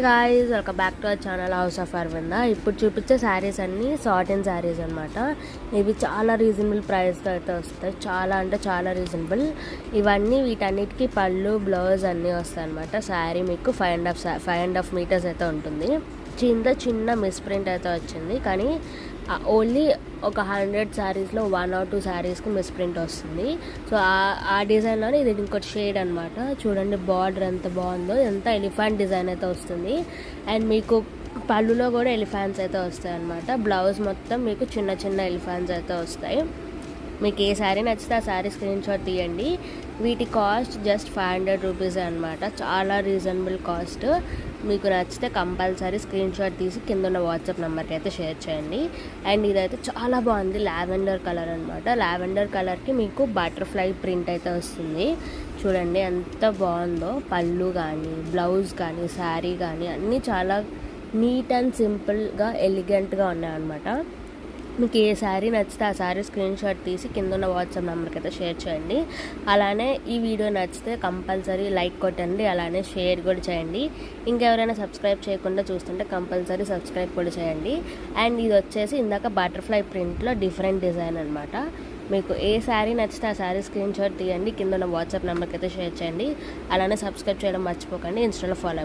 Guys welcome back to our channel house of Aravinda. ఇప్పుడు చూపించే శారీస్ అన్నీ సాటిన్ శారీస్ అనమాట. ఇవి చాలా రీజనబుల్ ప్రైస్తో అయితే వస్తాయి. చాలా అంటే చాలా రీజనబుల్. ఇవన్నీ వీటన్నిటికీ పళ్ళు బ్లౌజ్ అన్నీ వస్తాయి అనమాట. శారీ మీకు 5.5 మీటర్స్ అయితే ఉంటుంది. చిన్న మిస్ప్రింట్ అయితే వచ్చింది, కానీ ఓన్లీ ఒక 100 శారీస్లో 1 or 2 శారీస్కి మిస్ప్రింట్ వస్తుంది. సో ఆ డిజైన్లోనే ఇది ఇంకోటి షేడ్ అనమాట. చూడండి బార్డర్ ఎంత బాగుందో, ఎంత ఎలిఫెంట్ డిజైన్ అయితే వస్తుంది. అండ్ మీకు పళ్ళులో కూడా ఎలిఫెంట్స్ అయితే వస్తాయి అనమాట. బ్లౌజ్ మొత్తం మీకు చిన్న ఎలిఫెంట్స్ అయితే వస్తాయి. మీకు ఏ శారీ నచ్చితే ఆ శారీ స్క్రీన్ షాట్ తీయండి. వీటి కాస్ట్ జస్ట్ 500 రూపీస్ అనమాట. చాలా రీజనబుల్ కాస్ట్. మీకు నచ్చితే కంపల్సరీ స్క్రీన్ షాట్ తీసి కింద ఉన్న వాట్సాప్ నెంబర్కి అయితే షేర్ చేయండి. అండ్ ఇదైతే చాలా బాగుంది, లావెండర్ కలర్ అనమాట. లావెండర్ కలర్కి మీకు బటర్ఫ్లై ప్రింట్ అయితే వస్తుంది. చూడండి ఎంత బాగుందో. పళ్ళు కానీ బ్లౌజ్ కానీ శారీ కానీ అన్నీ చాలా నీట్ అండ్ సింపుల్గా ఎలిగెంట్గా ఉన్నాయన్నమాట. మీకు ఏ శారీ నచ్చితే ఆ శారీ స్క్రీన్ షాట్ తీసి కింద ఉన్న వాట్సాప్ నెంబర్కి అయితే షేర్ చేయండి. అలానే ఈ వీడియో నచ్చితే కంపల్సరీ లైక్ కొట్టండి, అలానే షేర్ కూడా చేయండి. ఇంకెవరైనా సబ్స్క్రైబ్ చేయకుండా చూస్తుంటే కంపల్సరీ సబ్స్క్రైబ్ కూడా చేయండి. అండ్ ఇది వచ్చేసి ఇందాక బటర్ఫ్లై ప్రింట్లో డిఫరెంట్ డిజైన్ అనమాట. మీకు ఏ శారీ నచ్చితే ఆ శారీ స్క్రీన్ షాట్ తీయండి, కింద ఉన్న వాట్సాప్ నెంబర్కి అయితే షేర్ చేయండి. అలానే సబ్స్క్రైబ్ చేయడం మర్చిపోకండి. ఇన్స్టాలో ఫాలో